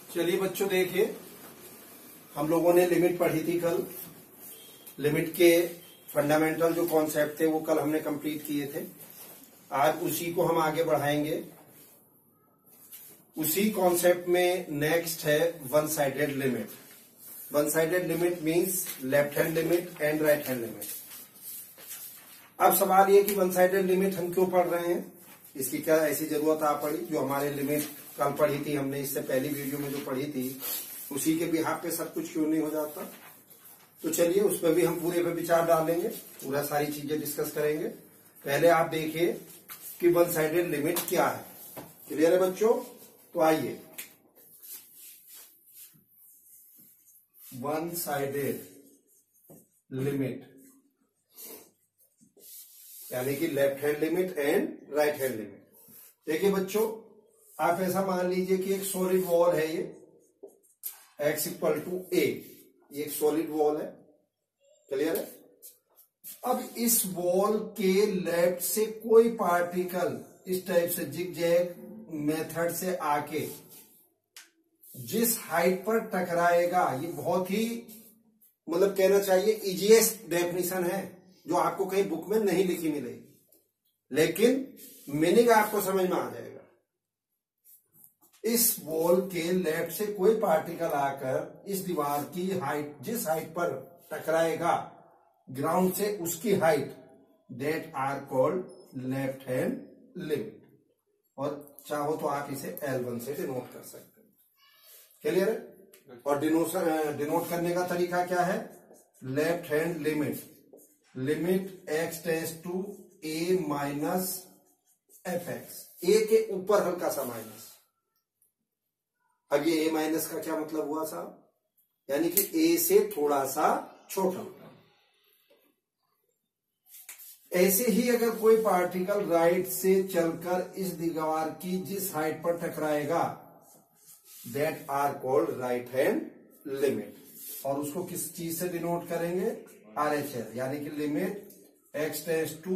चलिए बच्चों, देखिए हम लोगों ने लिमिट पढ़ी थी कल। लिमिट के फंडामेंटल जो कॉन्सेप्ट थे वो कल हमने कंप्लीट किए थे। आज उसी को हम आगे बढ़ाएंगे। उसी कॉन्सेप्ट में नेक्स्ट है one sided limit. One sided limit means left hand limit and right hand limit. अब सवाल ये कि वन साइडेड लिमिट हम क्यों पढ़ रहे हैं, इसकी क्या ऐसी जरूरत आ पड़ी। जो हमारे लिमिट कल पढ़ी थी हमने, इससे पहली वीडियो में जो पढ़ी थी, उसी के बिहाफ पे सब कुछ क्यों नहीं हो जाता। तो चलिए उस पर भी हम पूरे पे विचार डालेंगे, पूरा सारी चीजें डिस्कस करेंगे। पहले आप देखिए कि वन साइडेड लिमिट क्या है। क्लियर है बच्चों? तो आइए, वन साइडेड लिमिट यानी कि left hand limit and right hand limit. देखिए बच्चों, आप ऐसा मान लीजिए कि एक सॉलिड वॉल है, ये x इक्वल टू a, ये एक सॉलिड वॉल है। क्लियर है? अब इस वॉल के लेफ्ट से कोई पार्टिकल इस टाइप से जिगजैग मेथड से आके जिस हाइट पर टकराएगा, ये बहुत ही मतलब कहना चाहिए इजीएस्ट डेफिनेशन है, जो आपको कहीं बुक में नहीं लिखी मिलेगी, लेकिन मीनिंग आपको समझ में आ जाएगा। इस वॉल के लेफ्ट से कोई पार्टिकल आकर इस दीवार की हाइट, जिस हाइट पर टकराएगा ग्राउंड से, उसकी height, that are called left hand limit. और चाहो तो आप इसे L1 से डिनोट कर सकते हैं। क्लियर है? और डिनोट करने का तरीका क्या है? Left hand limit, limit x tends to a minus fx, a के ऊपर हल्का सा माइनस। अब ये a माइनस का क्या मतलब हुआ साहब? यानी कि a से थोड़ा सा छोटा। ऐसे ही अगर कोई पार्टिकल राइट से चलकर इस दीवार की जिस हाइट पर टकराएगा, that are called right hand limit. और उसको किस चीज से डिनोट करेंगे? RHL, यानी कि limit x tends to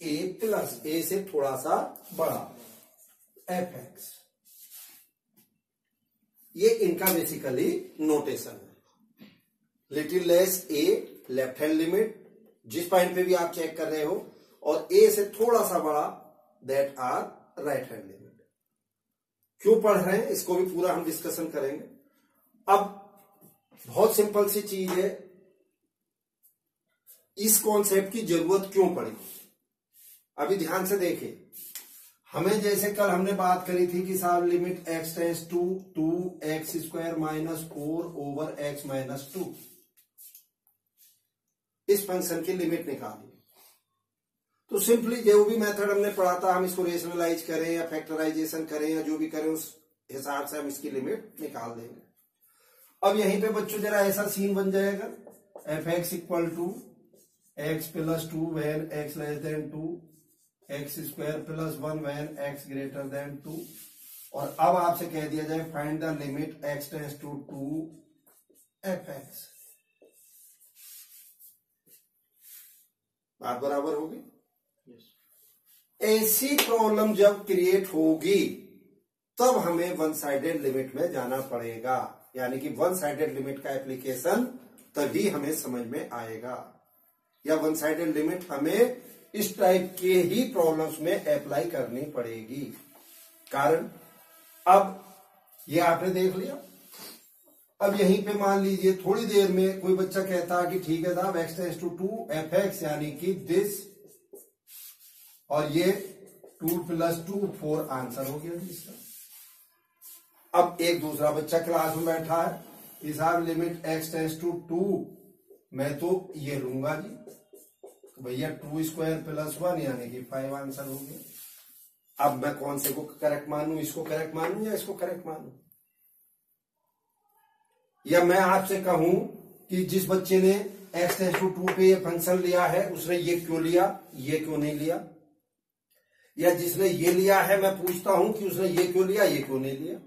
a plus a से थोड़ा सा बड़ा fx। ये इनका बेसिकली नोटेशन है। Little less a left hand limit, जिस पॉइंट पे भी आप चेक कर रहे हो, और a से थोड़ा सा बड़ा that are right hand limit. क्यों पढ़ रहे हैं इसको भी पूरा हम डिस्कशन करेंगे। अब बहुत सिंपल सी चीज है, इस कॉन्सेप्ट की जरूरत क्यों पड़ी। अभी ध्यान से देखिए, हमें जैसे कल हमने बात करी थी कि साहब limit x tends to 2x square minus 4 over x minus 2, इस फंक्शन की लिमिट निकाली। तो सिंपली जो भी मेथड हमने पढ़ा था, हम इसको रेशनलाइज करें या फैक्टराइजेशन करें या जो भी करें, उस हिसाब से हम इसकी लिमिट निकाल देंगे। अब यहीं पे बच्चों जरा ऐसा सीन बन जाएगा, fx equal to x plus 2 when x less than 2, x square plus 1 when x greater than 2। और अब आपसे कह दिया जाए find the limit x tends to 2 fx। बात बराबर होगी? ऐसी प्रॉब्लम जब क्रिएट होगी तब हमें वन साइडेड लिमिट में जाना पड़ेगा। यानी कि वन साइडेड लिमिट का एप्लीकेशन तभी हमें समझ में आएगा, या वन साइडेड लिमिट हमें इस टाइप के ही प्रॉब्लम्स में अप्लाई करनी पड़ेगी। कारण अब ये आपने देख लिया। अब यहीं पे मान लीजिए थोड़ी देर में कोई बच्चा कहता है कि ठीक है साहब x टेंड्स टू 2 fx, यानी कि दिस, और ये 2 प्लस 2 4 आंसर हो गया जी इसका। अब एक दूसरा बच्चा क्लास में बैठा है कि साहब लिमिट x टेंड्स टू 2, मैं तो ये लूंगा जी, तो भैया 2 स्क्वायर प्लस 1 यानी कि 5 आंसर हो गया। अब मैं कौन से को करेक्ट मानूं, इसको करेक्ट मानूं या इसको करेक्ट मानूं? या मैं आपसे कहूं कि जिस बच्चे ने x टेंड्स टू 2 पे ये फंक्शन लिया है, उसने ये क्यों लिया, ये क्यों नहीं लिया? या जिसने ये लिया है, मैं पूछता हूं कि उसने ये क्यों लिया, ये क्यों नहीं लिया?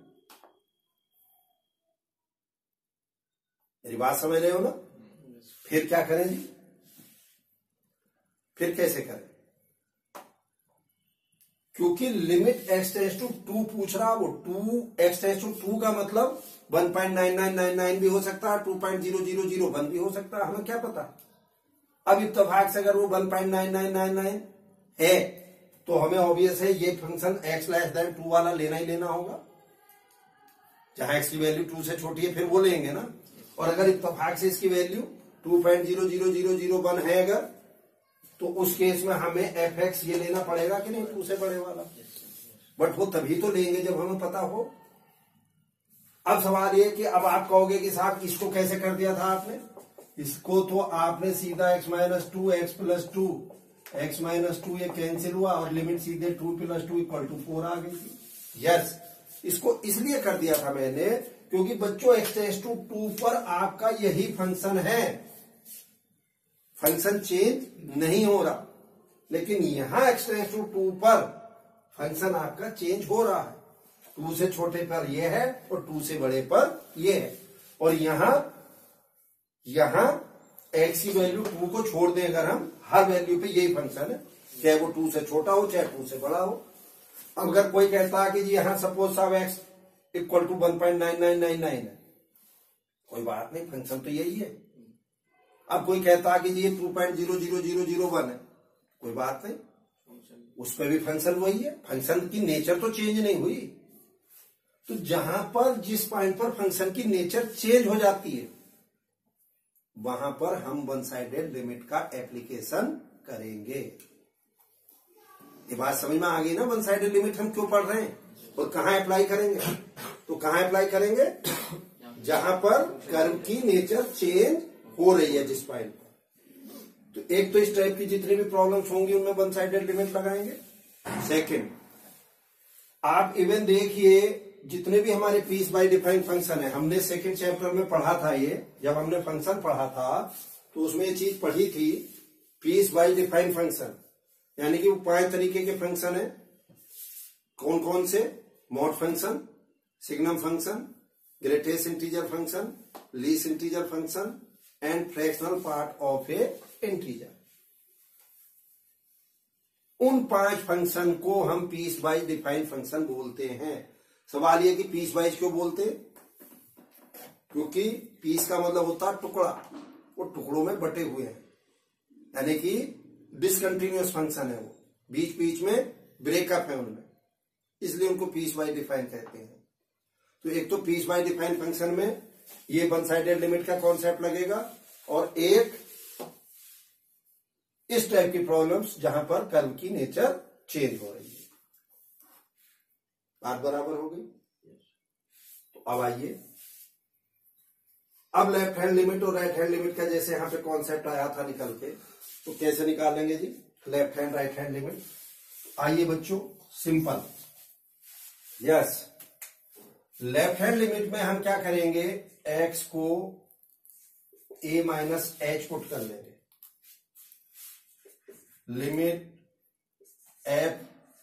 मेरी बात समझ रहे हो ना? फिर क्या करें जी? फिर कैसे करें? क्योंकि लिमिट x टेंस टू 2 पूछ रहा, वो 2 x टेंस टू 2 का मतलब 1.9999 भी हो सकता है, 2.0001 भी हो सकता है, हमें क्या पता। अब इत्तेफाक से अगर वो 1.9999 है तो हमें ऑब्वियस है ये फंक्शन x लेस देन 2 वाला लेना ही लेना होगा। जहां x की वैल्यू 2 से छोटी है फिर वो लेंगे ना। और अगर इत्तेफाक से इसकी वैल्यू 2.00001 है अगर, तो उस केस में हमें fx ये लेना पड़ेगा कि नहीं, 2 से बड़े वाला। बट वो तभी तो लेंगे जब हमें पता हो। अब सवाल ये कि अब आप कहोगे कि साहब इसको कैसे कर दिया था आपने, इसको तो आपने सीधा x minus 2 x plus 2 x minus 2 ये कैंसिल हुआ और लिमिट सीधे 2 प्लस 2 इक्वल टू 4 आ गई थी। यस, इसको इसलिए कर दिया था मैंने क्योंकि बच्चों x टेंस टू 2 पर आपका यही फंक्शन है, फंक्शन चेंज नहीं हो रहा। लेकिन यहां x टेंस टू 2 पर फंक्शन आपका चेंज हो रहा है। 2 से छोटे पर ये है और 2 से बड़े पर ये है। और यहां x की वैल्यू 2 को छोड़ दें अगर हम, हर वैल्यू पे यही फंक्शन है, चाहे वो 2 से छोटा हो चाहे 2 से बड़ा हो। अब अगर कोई कहता है कि जी यहां सपोज साहब x इक्वल टू 1.9999 है, कोई बात नहीं, फंक्शन तो यही है। अब कोई कहता है कि जी ये 2.00001 है, कोई बात नहीं, उस पर भी फंक्शन वही है, फंक्शन की नेचर तो चेंज नहीं हुई। तो जहां पर जिस पॉइंट पर फंक्शन की नेचर चेंज हो जाती है वहां पर हम वन साइडेड लिमिट का एप्लीकेशन करेंगे। ये बात समझ में आ गई ना, वन साइडेड लिमिट हम क्यों पढ़ रहे हैं और कहां अप्लाई करेंगे। तो कहां अप्लाई करेंगे, जहां पर कर्व की नेचर चेंज हो रही है जिस पॉइंट पर। तो एक तो इस टाइप की जितनी भी प्रॉब्लम्स होंगी उनमें वन साइडेड लिमिट लगाएंगे। सेकंड, आप इवन देखिए जितने भी हमारे पीस बाय डिफाइंड फंक्शन है, हमने सेकंड चैप्टर में पढ़ा था। ये जब हमने फंक्शन पढ़ा था तो उसमें ये चीज पढ़ी थी, पीस बाय डिफाइंड फंक्शन, यानी कि वो 5 तरीके के फंक्शन है। कौन कौन से, mod function, signum function, greatest integer function, least integer function and fractional part of a integer. उन 5 फंक्शन को हम पीस वाइज डिफाइंड फंक्शन बोलते हैं। सवाल ये कि पीस वाइज क्यों बोलते हैं, क्योंकि पीस का मतलब होता है टुकड़ा, वो टुकड़ों में बटे हुए हैं, यानी कि डिसकंटिन्यूअस फंक्शन है, वो बीच बीच में ब्रेकअप है उनमें, इसलिए उनको पीस वाइज डिफाइन कहते हैं। तो एक तो पीस वाइज डिफाइंड फंक्शन में ये वन साइडेड लिमिट का कॉन्सेप्ट लगेगा, और एक इस टाइप की प्रॉब्लम्स जहां पर कर्व की नेचर चेंज हो रही है। बात बराबर हो गई। तो अब आइए, अब लेफ्ट हैंड लिमिट और राइट हैंड लिमिट का जैसे यहां पे कॉन्सेप्ट आया था निकल के, तो कैसे निकालेंगे जी left hand right hand limit. आइए बच्चों, simple, yes, left hand limit में हम क्या करेंगे, x को a माइनस एच पुट कर लेंगे, limit f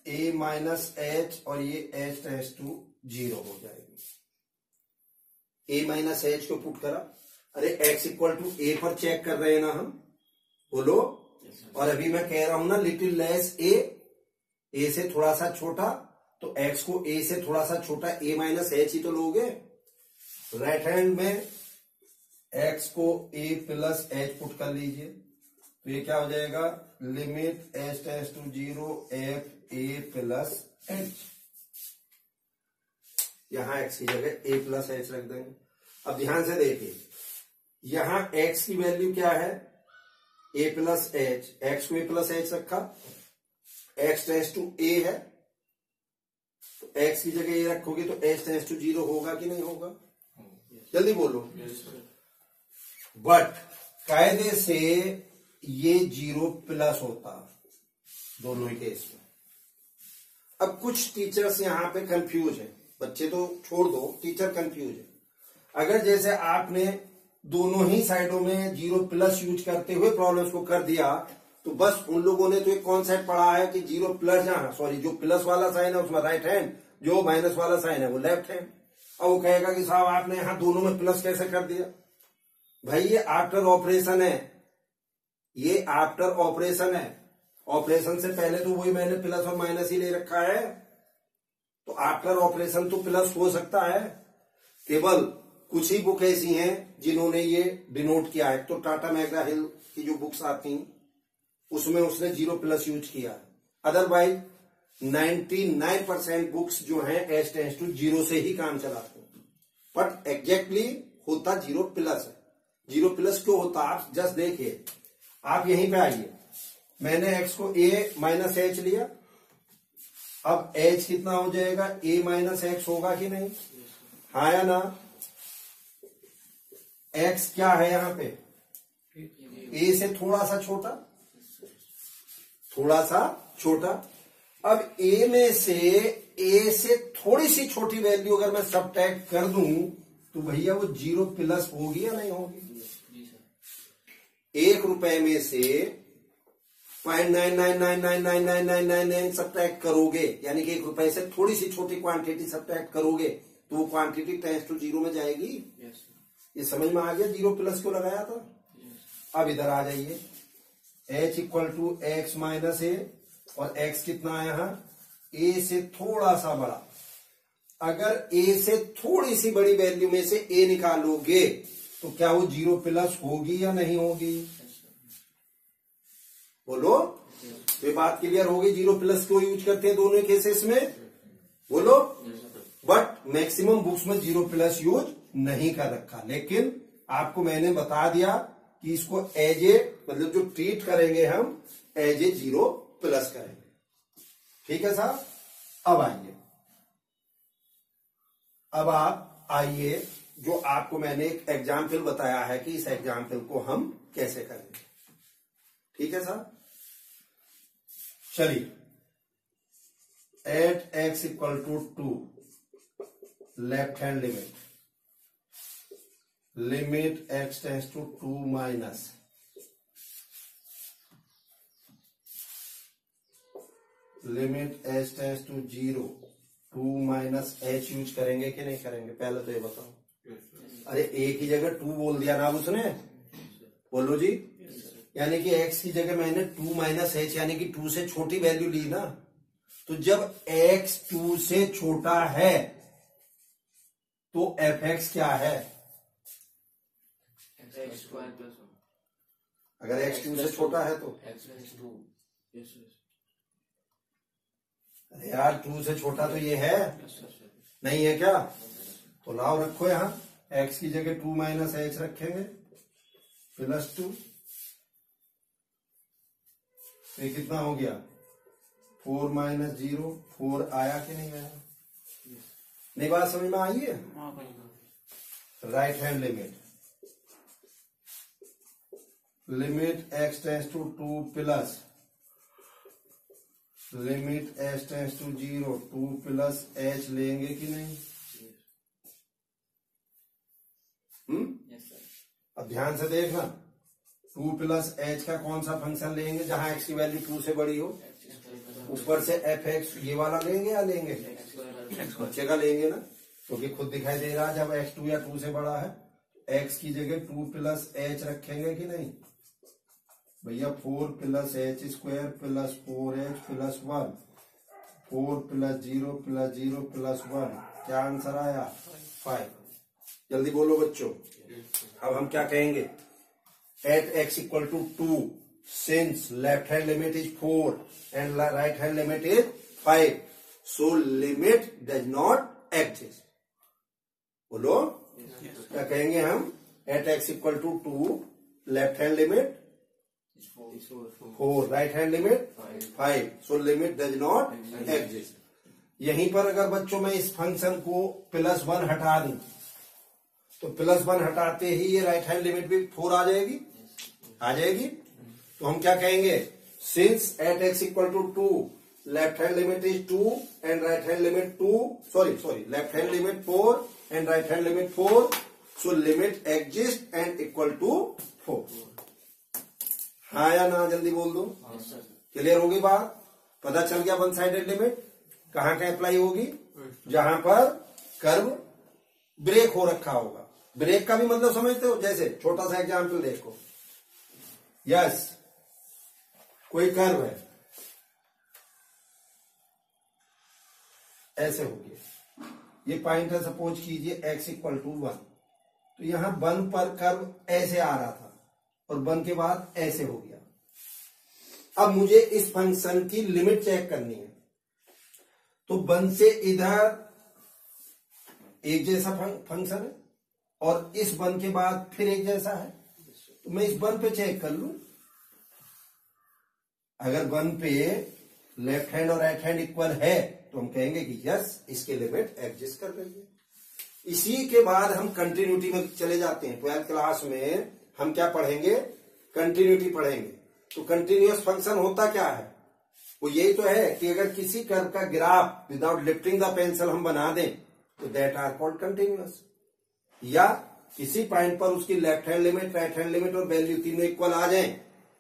a minus H, और ये h टेंड्स टू 0 हो जाएगी। a माइनस एच को पुट करा, अरे x इक्वल टू a पर चेक कर रहे हैं ना हम, बोलो। और अभी मैं कह रहा हूं ना लिटिल लेस a से थोड़ा सा छोटा, तो x को a से थोड़ा सा छोटा a माइनस एच ही तो लोगे। राइट हैंड में x को a प्लस एच पुट कर लीजिए, तो ये क्या हो जाएगा, limit h tends to 0 f a plus h. यहां x की जगह a प्लस एच रख देंगे। अब ध्यान से देखिए, यहां x की वैल्यू क्या है, a प्लस एच, x को a प्लस एच रखा, x टेंड्स टू a है, तो x की जगह ये रखोगे तो h टेंड्स टू 0 होगा कि नहीं होगा, जल्दी बोलो। बट कायदे से ये 0 प्लस होता दोनों ही केस में। अब कुछ टीचर्स यहां पे कंफ्यूज है, बच्चे तो छोड़ दो, टीचर कंफ्यूज है। अगर जैसे आपने दोनों ही साइडों में 0 प्लस यूज करते हुए प्रॉब्लम्स को कर दिया, तो बस उन लोगों ने तो एक कॉन्सेप्ट पढ़ा है कि 0 प्लस, जहां सॉरी जो प्लस वाला साइन है उसमें राइट हैंड, जो माइनस वाला साइन है वो लेफ्ट हैंड। अब वो कहेगा कि साहब आपने यहां दोनों में प्लस कैसे कर दिया। भाई ये आफ्टर ऑपरेशन है, ये आफ्टर ऑपरेशन है, ऑपरेशन से पहले तो वही मैंने प्लस और माइनस ही ले रखा है, तो आफ्टर ऑपरेशन तो प्लस हो सकता है। केवल कुछ ही बुक ऐसी हैं जिन्होंने ये डिनोट किया है, तो टाटा मैकग्रा हिल की जो बुक्स आती हैं उसमें उसने 0+ यूज किया है। अदरवाइज 99% बुक्स जो हैं एस टेंस टू 0 से ही काम चलाते हैं, बट एग्जैक्टली होता 0+ है। 0+ क्यों होता आप जस्ट देखिए, आप यहीं पे आइए, मैंने x को a - h लिया, अब h कितना हो जाएगा, a - x होगा कि नहीं, हाँ या ना। x क्या है यहाँ पे, a से थोड़ा सा छोटा, थोड़ा सा छोटा। अब a में से a से थोड़ी सी छोटी वैल्यू अगर मैं सबट्रैक्ट कर दूं तो भैया वो 0+ होगी या नहीं होगी। 1 रुपए में से 0.99999999 सबट्रैक्ट करोगे, यानी कि 1 रुपए से थोड़ी सी छोटी क्वांटिटी सबट्रैक्ट करोगे तो वो क्वांटिटी टेंस टू 0 में जाएगी। ये समझ में आ गया 0+ क्यों लगाया था। अब इधर आ जाइए, h = x - a और x कितना है यहाँ, a से थोड़ा सा बड़ा। अगर a से थोड़ी सी बड़ी वैल्यू में से a निकालोगे तो क्या वो 0+ होगी या नहीं होगी, बोलो। ये बात क्लियर होगी, 0+ क्यों यूज करते हैं दोनों केसेस में, बोलो। बट मैक्सिमम बुक्स में 0+ यूज नहीं कर रखा, लेकिन आपको मैंने बता दिया कि इसको एज ए, मतलब जो ट्रीट करेंगे हम एज ए 0+ करेंगे। ठीक है साहब। अब आइए, अब आप आइए, जो आपको मैंने एक एग्जाम्पल बताया है कि इस एग्जाम्पल को हम कैसे करेंगे। ठीक है साहब, चलिए। At x = 2, left hand limit x tends to 2 minus limit h tends to 0, 2 minus h use करेंगे कि नहीं करेंगे, पहले तो ये बताओ। अरे एक ही जगह 2 बोल दिया ना उसने, बोलो जी। यानी कि x की जगह मैंने 2 माइनस h यानी कि 2 से छोटी वैल्यू ली ना, तो जब x 2 से छोटा है तो fx क्या है, अगर x 2 से छोटा है तो अरे यार 2 से छोटा तो ये है, नहीं है क्या, तो लाओ रखो यहाँ, x की जगह 2 माइनस h रखेंगे +2, तो ये कितना हो गया 4 - 0, 4 आया कि नहीं आया, नहीं बात समझ में आई है। Right hand limit x tends to 2 plus limit h tends to 0, 2 plus h लेंगे कि नहीं। अब ध्यान से देखना, 2 प्लस h का कौन सा फंक्शन लेंगे जहां x की वैल्यू 2 से बड़ी हो, ऊपर से fx ये वाला लेंगे या लेंगे, बच्चे का लेंगे ना, क्योंकि खुद दिखाई दे रहा है जब x 2 या 2 से बड़ा है। x की जगह 2 प्लस h रखेंगे कि नहीं भैया, 4 plus h² plus 4h plus 1, 4 plus 0 plus 0 plus 1, क्या आंसर आया 5। जल्दी बोलो बच्चों। अब हम क्या कहेंगे, at x = 2 since left hand limit is 4 and right hand limit is 5, so limit does not exist। बोलो क्या कहेंगे हम, at x = 2 left hand limit 4 right hand limit 5, so limit does not exist. यहीं पर अगर बच्चों मैं इस फंक्शन को +1 हटा दूं तो +1 हटाते ही ये राइट हैंड लिमिट भी 4 आ जाएगी, आ जाएगी। तो हम क्या कहेंगे, since at x = 2 left hand limit is 2 and right hand limit 2, sorry left hand limit 4 and right hand limit 4, so limit exist and equal to 4। हाँ या ना, जल्दी बोल दो। क्लियर होगी बात, पता चल गया वन साइडेड लिमिट कहाँ का अप्लाई होगी, जहां पर कर्व ब्रेक हो रखा होगा। ब्रेक का भी मतलब समझते हो, जैसे छोटा सा एग्जाम्पल देखो, यस कोई कर्व है, ऐसे हो गया। ये पॉइंट है, सपोज कीजिए x इक्वल टू 1, तो यहां 1 पर कर्व ऐसे आ रहा था और 1 के बाद ऐसे हो गया। अब मुझे इस फंक्शन की लिमिट चेक करनी है, तो 1 से इधर एक जैसा फंक्शन है और इस 1 के बाद फिर एक जैसा है, तो मैं इस 1 पे चेक कर लूं। अगर 1 पे लेफ्ट हैंड और राइट हैंड इक्वल है तो हम कहेंगे कि यस, इसकी लिमिट एग्जिस्ट कर रही है। इसी के बाद हम कंटिन्यूटी में चले जाते हैं। 12th क्लास में हम क्या पढ़ेंगे? कंटिन्यूटी पढ़ेंगे। तो कंटिन्यूअस फंक्शन होता क्या है? वो यही तो है कि अगर किसी कर्व का graph without lifting the pencil हम बना दें तो दैट आर कॉल्ड कंटिन्यूअस। या किसी पॉइंट पर उसकी left hand limit, right hand limit और वैल्यू तीनों इक्वल आ जाए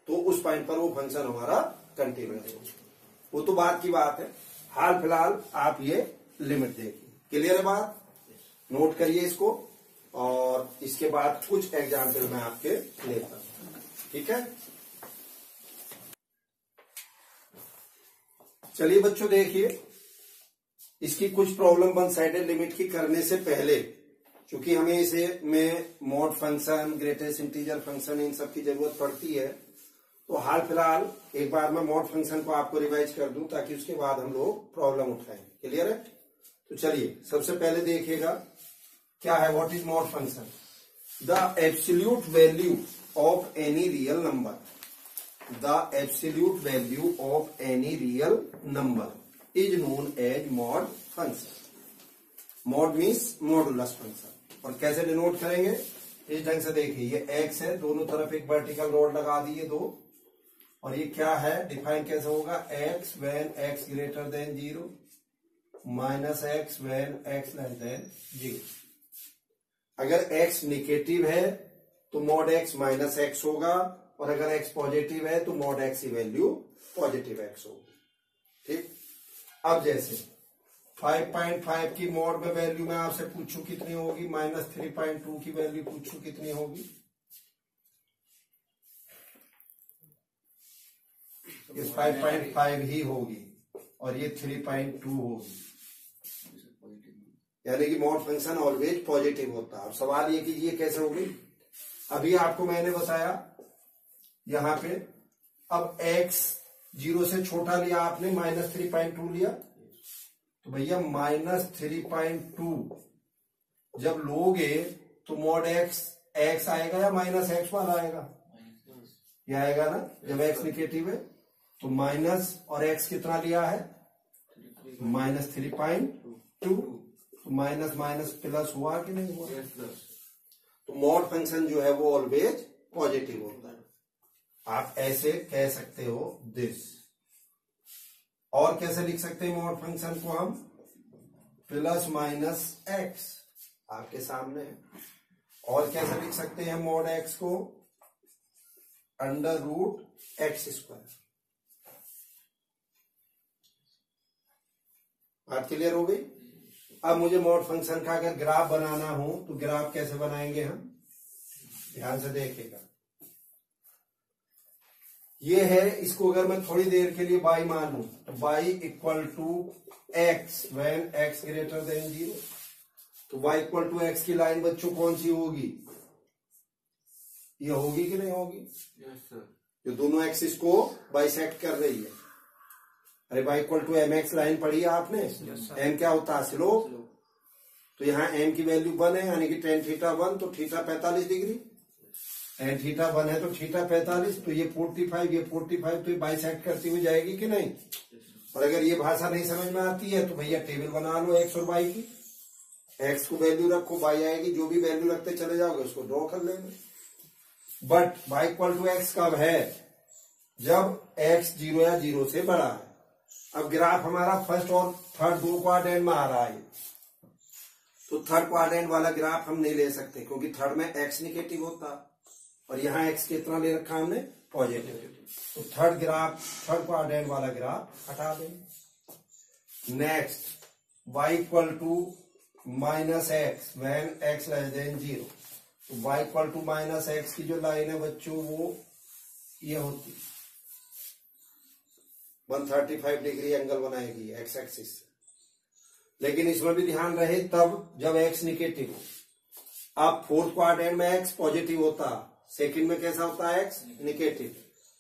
तो उस पॉइंट पर वो फंक्शन हमारा कंटिन्यूअस है। वो तो बात की बात है। हाल फिलहाल आप ये लिमिट देखिए। क्लियर है बात? नोट करिए इसको, और इसके बाद कुछ एग्जाम्पल मैं आपके लेता हूं। ठीक है, चलिए बच्चों देखिए, इसकी कुछ प्रॉब्लम वन साइडेड लिमिट की करने से पहले, क्योंकि हमें इसे में mod function, greatest integer function, इन सब की जरूरत पड़ती है, तो हाल फिलहाल एक बार मैं मॉड फंक्शन को आपको रिवाइज कर दूं ताकि उसके बाद हम लोग प्रॉब्लम उठाएं। क्लियर है? तो चलिए सबसे पहले देखिएगा क्या है, what is mod function? The absolute value of any real number, the absolute value of any real number is known as mod function. Mod means modulus function. और कैसे डिनोट करेंगे? इस ढंग से देखिए, ये x है, दोनों तरफ एक वर्टिकल रॉड लगा दिए दो, और ये क्या है, डिफाइन कैसे होगा? x when x greater than 0 minus x when x less than 0। अगर x निगेटिव है तो मॉड x माइनस x होगा, और अगर x पॉजिटिव है तो मॉड x की वैल्यू पॉजिटिव x होगी। ठीक, अब जैसे 5.5 की मॉड में वैल्यू मैं आपसे पूछूं कितनी होगी, माइनस 3.2 की वैल्यू पूछूं कितनी होगी, ये 5.5 ही होगी और ये 3.2 होगी, यानी कि मॉड फंक्शन ऑलवेज पॉजिटिव होता है। अब सवाल ये कीजिए कैसे होगी? अभी आपको मैंने बताया यहां पे, अब x 0 से छोटा लिया आपने, माइनस 3.2 लिया, तो भैया माइनस 3.2 जब लोगे तो मॉड x आएगा या माइनस x वाला आएगा? ये आएगा ना, जब x निगेटिव है तो माइनस, और x कितना लिया है? माइनस 3.2, तो माइनस माइनस प्लस हुआ कि नहीं हुआ? तो मॉड फंक्शन जो है वो ऑलवेज पॉजिटिव होता है। आप ऐसे कह सकते हो दिस। और कैसे लिख सकते हैं मॉड फंक्शन को हम? प्लस माइनस एक्स आपके सामने है। और कैसे लिख सकते हैं मॉड एक्स को? Under root x square. बात क्लियर हो गई? अब मुझे मॉड फंक्शन का अगर ग्राफ बनाना हो तो ग्राफ कैसे बनाएंगे हम? ध्यान से देखिएगा, ये है, इसको अगर मैं थोड़ी देर के लिए y मान लूं तो y equal to x when x greater than 0, तो y इक्वल टू एक्स की लाइन बच्चों कौन सी होगी? ये होगी कि नहीं होगी? Yes sir. जो दोनों एक्सिस को बाइसेक्ट कर रही है। अरे y equal to m x line पढ़ी है आपने? m क्या होता है? स्लोप। तो यहाँ m की वैल्यू 1 है, यानी कि tan थीटा 1, तो थीटा 45 डिग्री। tan थीटा 1 है तो थीटा 45, तो ये 45, ये 45, तो ये बाइसेक्ट करती हुई जाएगी कि नहीं? और अगर ये भाषा नहीं समझ में आती है तो भैया टेबल बना लो x और y की। x को वैल्यू रखो, y आएगी, जो भी वैल्यू रखते चले जाओगे उसको ड्रॉ कर लेंगे। But y equal to x कब है? जब x 0 या 0 से बड़ा है। अब ग्राफ हमारा फर्स्ट और थर्ड दो क्वाड्रेंट में आ रहा है, तो थर्ड क्वाड्रेंट वाला ग्राफ हम नहीं ले सकते, क्योंकि थर्ड में x निगेटिव होता, और यहाँ x कितना ले रखा हमने? पॉजिटिव। तो थर्ड क्वाड्रेंट वाला ग्राफ हटा देंगे। Next, y equal to minus x when x less than 0, तो y equal to minus x की जो लाइन है बच्चों वो ये होती, 135 डिग्री एंगल बनाएगी एक्स एक्सिस से। लेकिन इसमें भी ध्यान रहे तब जब x निगेटिव हो। अब फोर्थ क्वाड्रेंट में x पॉजिटिव होता, सेकंड में कैसा होता है x निगेटिव,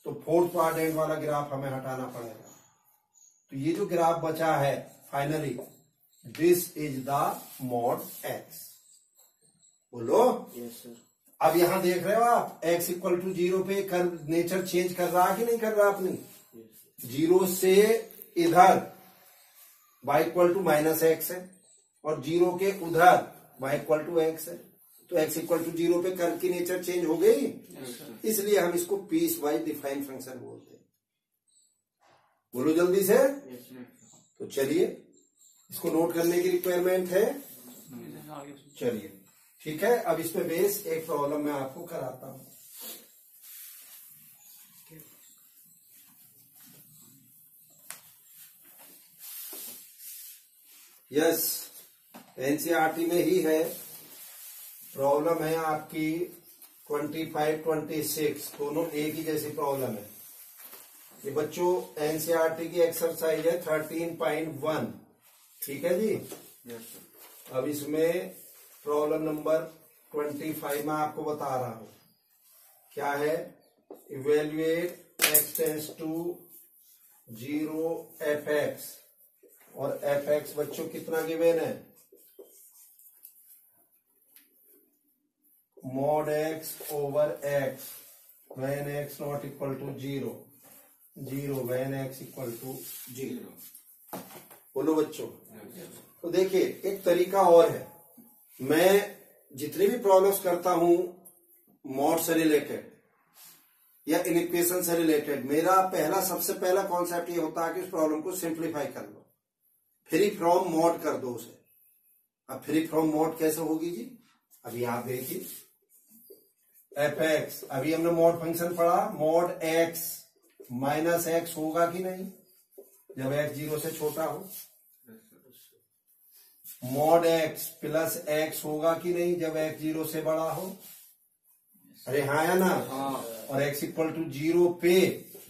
तो फोर्थ क्वाड्रेंट वाला ग्राफ हमें हटाना पड़ेगा। तो ये जो ग्राफ बचा है finally, this is the mod x। बोलो यस सर। अब यहां देख रहे हो आप x इक्वल टू 0 पे कर नेचर चेंज कर रहा कि नहीं कर रहा अपनी? 0 से इधर y equal to minus x है और 0 के उधर y इक्वल टू एक्स है, तो x इक्वल टू 0 पे कर्व की नेचर चेंज हो गई। इसलिए हम इसको पीस वाइज डिफाइंड फंक्शन बोलते हैं। बोलो जल्दी से। तो चलिए इसको नोट करने की रिक्वायरमेंट है। चलिए ठीक है, अब इस पे बेस एक प्रॉब्लम मैं आपको कराता हूं। यस, एनसीईआरटी में ही है, प्रॉब्लम है आपकी 25, 26, दोनों एक ही जैसी प्रॉब्लम है। ये बच्चों एनसीईआरटी की एक्सरसाइज है 13.1, ठीक है जी। अब इसमें प्रॉब्लम नंबर 25 में आपको बता रहा हूं क्या है। Evaluate x tends to 0 fx, और fx बच्चों कितना गिवन है? mod x over x when x not equal to 0, 0 when x equal to 0। बोलो बच्चों। तो देखिए एक तरीका और है, मैं जितनी भी प्रॉब्लम्स करता हूं मॉड से रिलेटेड या इक्वेशन से रिलेटेड, मेरा सबसे पहला कॉन्सेप्ट ये होता है कि उस प्रॉब्लम को सिंप्लीफाई कर लो, फ्री फ्रॉम मॉड कर दो उसे। अब फ्री फ्रॉम मॉड कैसे होगी जी? अभी आप देखिए fx, अभी हमने मॉड फंक्शन पढ़ा, मॉड x माइनस एक्स होगा कि नहीं जब x 0 से छोटा हो? मॉड x प्लस x होगा कि नहीं जब x 0 से बड़ा हो? अरे हाँ या ना? और x इक्वल टू 0 पे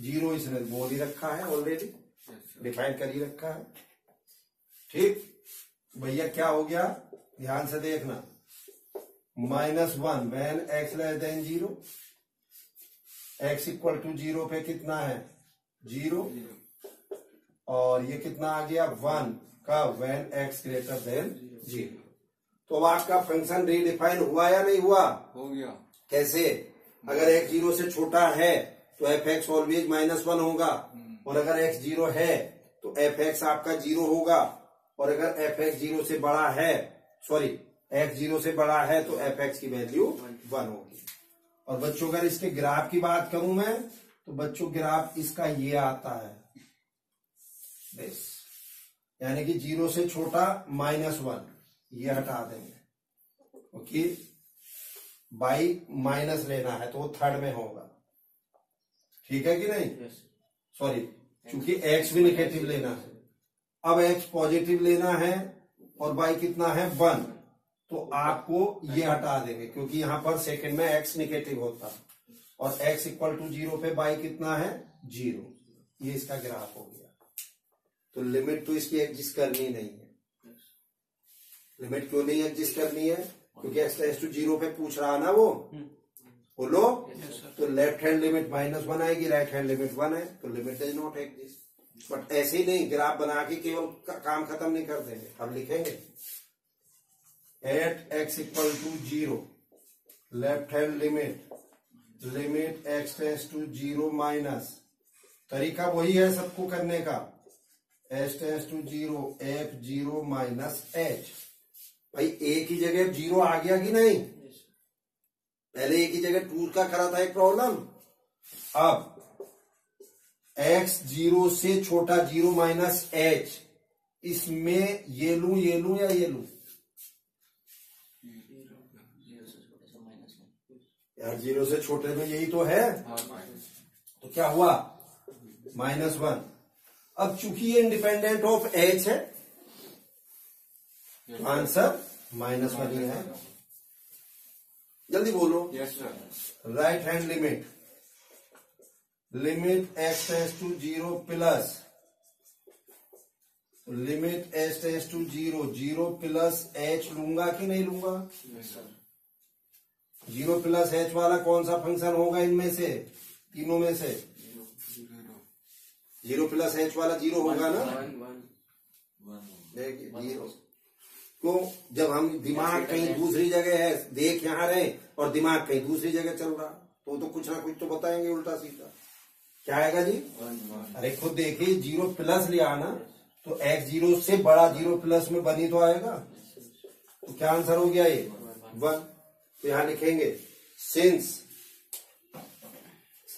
0 इसने बोल ही रखा है, ऑलरेडी डिफाइन कर ही रखा है। ठीक भैया, क्या हो गया ध्यान से देखना, -1 when x less than 0, x equal to 0 पे कितना है 0, और ये कितना आ गया 1 का when x ग्रेटर देन 0। तो अब आपका फंक्शन रीडिफाइन हुआ या नहीं हुआ? हो गया। कैसे? अगर x 0 से छोटा है तो fx ऑलवेज -1 होगा, और अगर x 0 है तो fx आपका 0 होगा, और अगर fx 0 से बड़ा है, सॉरी x 0 से बड़ा है तो fx की वैल्यू 1 होगी। और बच्चों अगर इसके ग्राफ की बात करूं मैं, तो बच्चों ग्राफ इसका ये आता है, बस यानी कि 0 से छोटा -1, ये हटा देंगे, ओके। बाई माइनस लेना है तो वो थर्ड में होगा, ठीक है कि नहीं? सॉरी, क्योंकि x भी निगेटिव लेना है, अब x पॉजिटिव लेना है और बाई कितना है 1, तो आपको ये हटा देंगे क्योंकि यहां पर सेकंड में x निगेटिव होता, और x इक्वल टू 0 पे बाई कितना है 0, ये इसका ग्राफ हो गया। तो लिमिट तो इसकी एग्जिस्ट करनी नहीं है। लिमिट क्यों नहीं एग्जिस्ट करनी है? क्योंकि x टेंस टू 0 पे पूछ रहा ना वो, बोलो। तो लेफ्ट हैंड लिमिट -1 आएगी, राइट हैंड लिमिट 1 है, तो limit does not exist. But ऐसे ही नहीं ग्राफ बना के केवल काम खत्म नहीं कर देंगे, हम लिखेंगे at x equal to 0 left hand limit x tends to 0 minus, तरीका वही है सबको करने का, h tends to 0 f0 minus h। भाई एक ही जगह 0 आ गया कि नहीं? पहले एक ही जगह 2 का करा था एक प्रॉब्लम, अब x 0 से छोटा 0 माइनस h, इसमें ये लू या ये लू? यार 0 से छोटे में यही तो है, तो क्या हुआ -1। अब चूंकि ये इंडिपेंडेंट ऑफ h है, आंसर -1 ही है। जल्दी बोलो। Yes sir. Right hand limit x tends to 0 plus limit h tends to zero, zero plus h लूंगा कि नहीं लूंगा? जीरो प्लस एच वाला कौन सा फंक्शन होगा इनमें से, तीनों में से? जीरो प्लस एच वाला जीरो होगा ना? देखिए जीरो क्यों? जब हम दिमाग कहीं दूसरी जगह है, देख यहाँ रहे और दिमाग कहीं दूसरी जगह चल रहा, तो कुछ ना कुछ तो बताएंगे उल्टा सीधा। क्या आएगा जी? अरे खुद देखिए, जीरो प्लस लिया ना तो एक्स जीरो से बड़ा जीरो प्लस में बनी तो आएगा, तो क्या आंसर हो गया ये? 1। तो यहां लिखेंगे since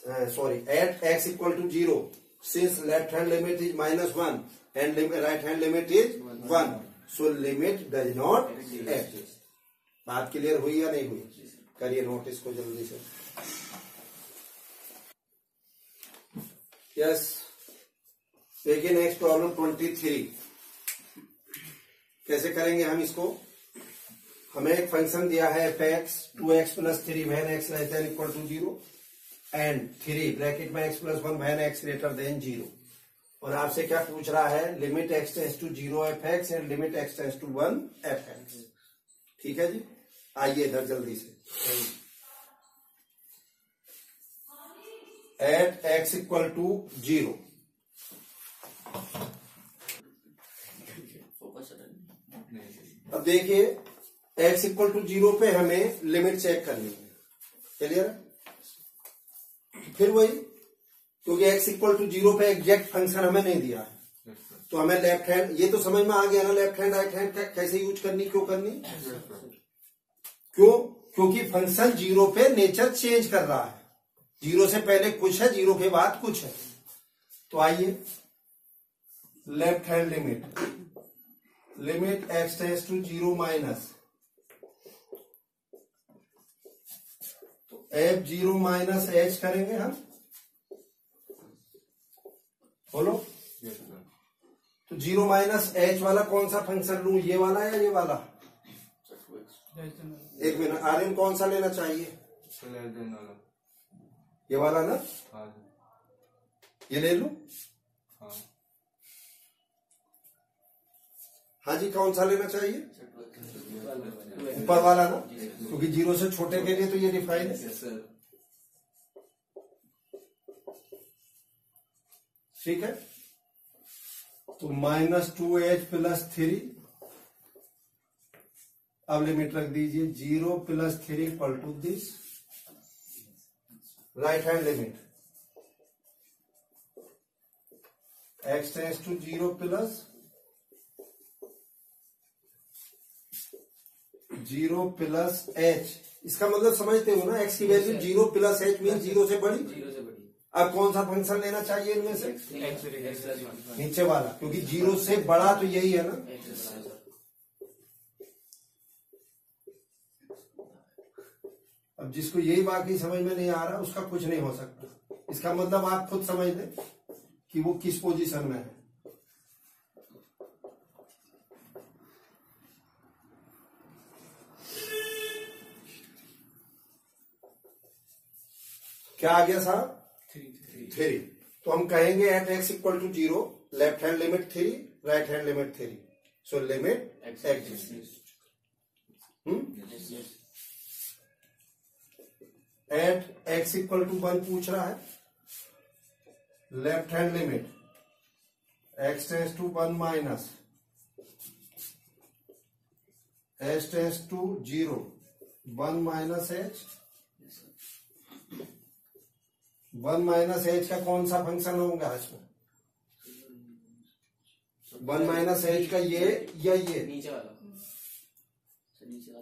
at x equal to zero, since left hand limit is -1 and right hand limit is 1, so limit does not exist. बात क्लियर हुई या नहीं हुई? करिए नोट इसको जल्दी से। यस, देखिए नेक्स्ट प्रॉब्लम 23। कैसे करेंगे हम इसको? हमें एक फंक्शन दिया है fx 2x + 3 when x ≤ 0 and 3 bracket में x + 1 when x > 0। और आपसे क्या पूछ रहा है? Limit x tends to 0 fx and limit x tends to 1 fx। ठीक है जी, आइए इधर जल्दी से। एट x = 0, अब देखिए x = 0 पे हमें लिमिट चेक करनी है, क्लियर? फिर वही, क्योंकि x = 0 पे एग्जैक्ट फंक्शन हमें नहीं दिया है, तो हमें लेफ्ट हैंड, ये तो समझ में आ गया ना, लेफ्ट हैंड राइट हैंड कैसे यूज करनी, क्यों करनी? क्यों? क्योंकि फंक्शन 0 पे नेचर चेंज कर रहा है, 0 से पहले कुछ है, 0 के बाद कुछ है। तो आइए, left hand limit x tends to 0 minus, तो f0 - h करेंगे हम, बोलो। तो 0 - h वाला कौन सा फंक्शन लूं, ये वाला या ये वाला? एक मिनट, आर्यन कौन सा लेना चाहिए? ये वाला ना? ये ले लूं? हाँ जी, कौन सा लेना चाहिए? ऊपर वाला ना, क्योंकि 0 से छोटे के लिए तो ये डिफाइन है। ठीक है, तो -2h + 3, अब लिमिट रख दीजिए 0 + 3 = this, right hand limit x tends to 0 + 0 + h। इसका मतलब समझते हो ना, x की वैल्यू 0 + h मीन 0 से बड़ी। अब कौन सा फंक्शन लेना चाहिए इनमें से? नीचे वाला, क्योंकि 0 से बड़ा तो यही है ना। अब जिसको यही बाकी समझ में नहीं आ रहा, उसका कुछ नहीं हो सकता। इसका मतलब आप खुद समझ लें कि वो किस पोजीशन में है। क्या आ गया साहब? 3। तो हम कहेंगे at x = 0, left hand limit 3, right hand limit 3, so limit exist. At x = 1 पूछ रहा है, left hand limit x tends to 1 minus h tends to 0 1 - h। 1 - h का कौन सा फंक्शन होगा इसमें? 1 - h का ये या ये? नीचे वाला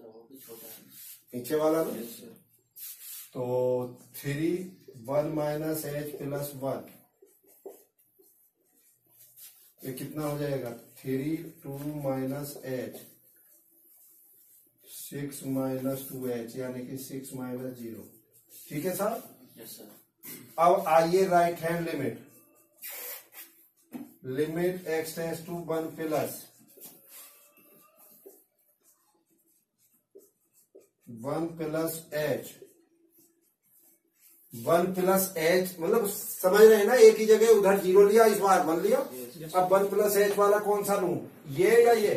वो भी छोटा है, नीचे वाला ना। तो 3 1 - h + 1, ये कितना हो जाएगा? 3 2 - h 6 - 2h, यानी कि 6 - 0। ठीक है साहब? Yes sir. अब आइए right hand limit x tends to 1 + 1 + h 1 plus h, मतलब समझ रहे हैं ना, एक ही जगह उधर 0 लिया, इस बार 1 लिया। अब 1 प्लस एच वाला कौन सा लूं, ये या ये?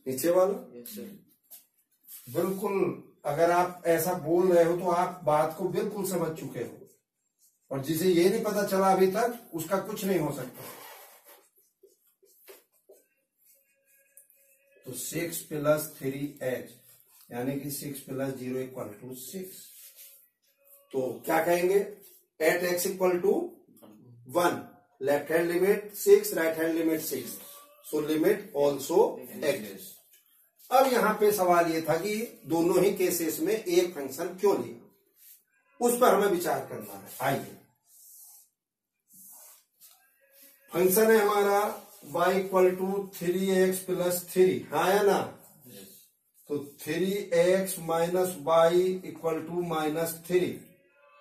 नीचे वाला। बिल्कुल, अगर आप ऐसा बोल रहे हो तो आप बात को बिल्कुल समझ चुके हो, और जिसे ये नहीं पता चला अभी तक उसका कुछ नहीं हो सकता। तो 6 प्लस 3h यानी कि 6 प्लस 0 इक्वल टू 6। तो क्या कहेंगे, at x equal to 1, left hand limit 6, right hand limit 6, so limit also exist. अब यहां पे सवाल ये था कि दोनों ही केसेस में एक फंक्शन क्यों लिया, उस पर हमें विचार करना है। आइए, फंक्शन है हमारा y equal to 3x plus 3, हाँ है ना? तो 3x minus Y equal to -3।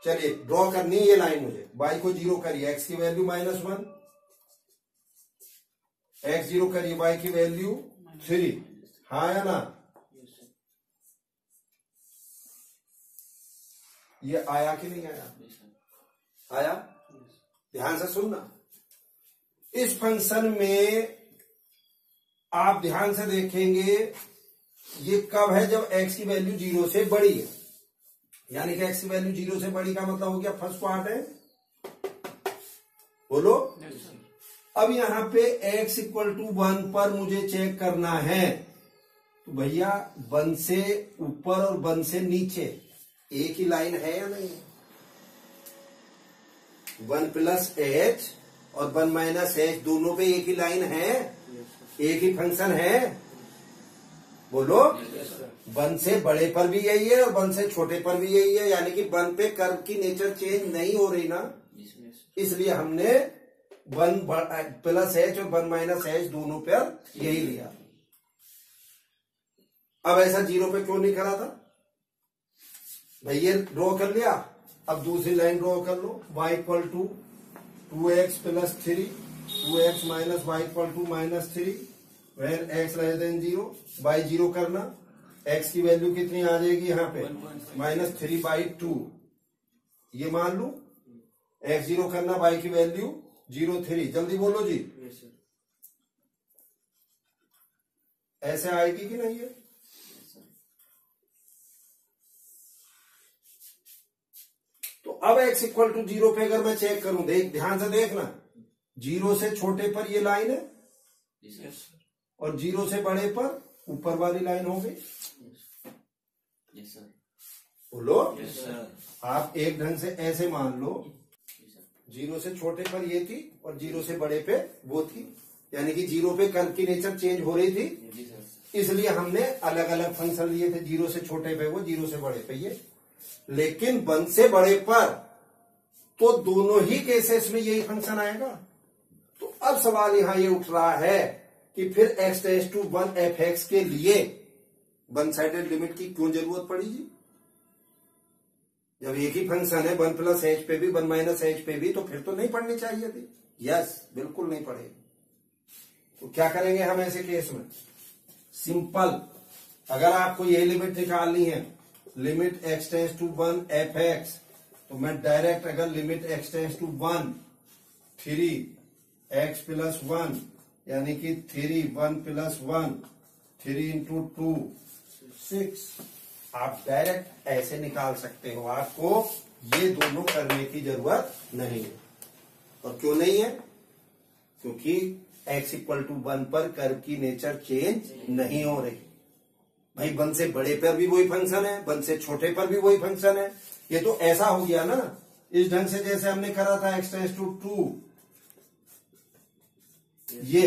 चलिए ड्रॉ करनी है ये लाइन मुझे, y को 0 करिए, x की वैल्यू -1, x 0 करिए, y की वैल्यू 3, हाँ है ना? ये आया कि नहीं आया? आया। ध्यान से सुनना, इस फंक्शन में आप ध्यान से देखेंगे ये कब है, जब x की वैल्यू 0 से बड़ी है, यानी कि x की वैल्यू 0 से बड़ी का मतलब हो गया फर्स्ट पार्ट है, बोलो। अब यहां पे x इक्वल टू 1 पर मुझे चेक करना है, तो भैया 1 से ऊपर और 1 से नीचे एक ही लाइन है या नहीं? 1 प्लस एच और 1 माइनस एच दोनों पे एक ही लाइन है, एक ही फंक्शन है, बोलो। 1 से बड़े पर भी यही है और 1 से छोटे पर भी यही है, यानी कि 1 पे कर्व की नेचर चेंज नहीं हो रही ना, इसलिए हमने 1 प्लस एच और 1 माइनस एच दोनों पर यही लिया। अब ऐसा 0 पे क्यों नहीं करा था भाई? ये ड्रॉ कर लिया, अब दूसरी लाइन ड्रॉ कर लो, y equal to 2x plus 3, 2x minus y equal to -3, when x less than 0, y 0 करना, x की वैल्यू कितनी आ जाएगी यहाँ पे -3/2, ये मान लू, x 0 करना, y की वैल्यू 0.3, जल्दी बोलो जी। ऐसे आएगी कि नहीं है? तो अब x इक्वल टू 0 पे अगर मैं चेक करूं, देख ध्यान से देखना, 0 से छोटे पर ये लाइन है और 0 से बड़े पर ऊपर वाली लाइन हो गई, बोलो। आप एक ढंग से ऐसे मान लो, 0 से छोटे पर ये थी और 0 से बड़े पे वो थी, यानी कि 0 पे कर्व की नेचर चेंज हो रही थी, इसलिए हमने अलग अलग फंक्शन लिए थे, 0 से छोटे पे वो, 0 से बड़े पे ये। लेकिन 1 से बड़े पर तो दोनों ही केसेस में यही फंक्शन आएगा। तो अब सवाल यहां ये उठ रहा है कि फिर x टेंड्स टू 1 f(x) के लिए वन साइडेड लिमिट की क्यों जरूरत पड़ी जी? जब एक ही फंक्शन है, 1 प्लस एच पे भी 1 माइनस एच पे भी, तो फिर तो नहीं पढ़नी चाहिए थी। यस, बिल्कुल नहीं पढ़ेगी। तो क्या करेंगे हम ऐसे केस में? सिंपल, अगर आपको यही लिमिट निकालनी है, limit x tends to 1 f(x), तो मैं डायरेक्ट अगर limit x tends to 1 3x plus 1 यानी कि 1 प्लस 1 3 इंटू 2 6, आप डायरेक्ट ऐसे निकाल सकते हो, आपको ये दोनों करने की जरूरत नहीं है। और क्यों नहीं है? क्योंकि x इक्वल टू 1 पर कर्व की नेचर चेंज नहीं हो रही। भाई 1 से बड़े पर भी वही फंक्शन है, 1 से छोटे पर भी वही फंक्शन है, ये तो ऐसा हो गया ना, इस ढंग से जैसे हमने करा था x टेंड्स टू 2, ये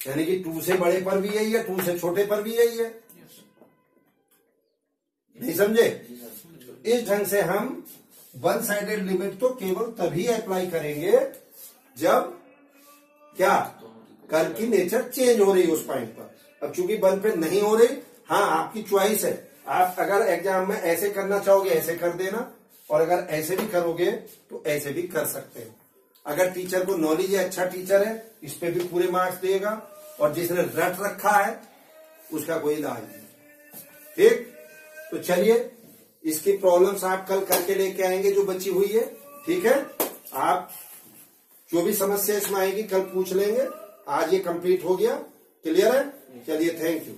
यानी कि 2 से बड़े पर भी यही है, 2 से छोटे पर भी यही है, नहीं समझे? इस ढंग से हम वन साइडेड लिमिट तो केवल तभी अप्लाई करेंगे जब क्या कर्व की नेचर चेंज हो रही है उस पॉइंट पर। अब चूंकि 1 पे नहीं हो रही, हाँ आपकी च्वाइस है, आप अगर एग्जाम में ऐसे करना चाहोगे ऐसे कर देना, और अगर ऐसे भी करोगे तो ऐसे भी कर सकते हो। अगर टीचर को नॉलेज है, अच्छा टीचर है, इस पे भी पूरे मार्क्स देगा, और जिसने रट रखा है उसका कोई इलाज नहीं। ठीक, तो चलिए इसकी प्रॉब्लम्स आप कल करके लेके आएंगे जो बची हुई है। ठीक है, आप जो भी समस्या इसमें आएगी कल पूछ लेंगे। आज ये कंप्लीट हो गया, क्लियर है। चलिए, थैंक यू।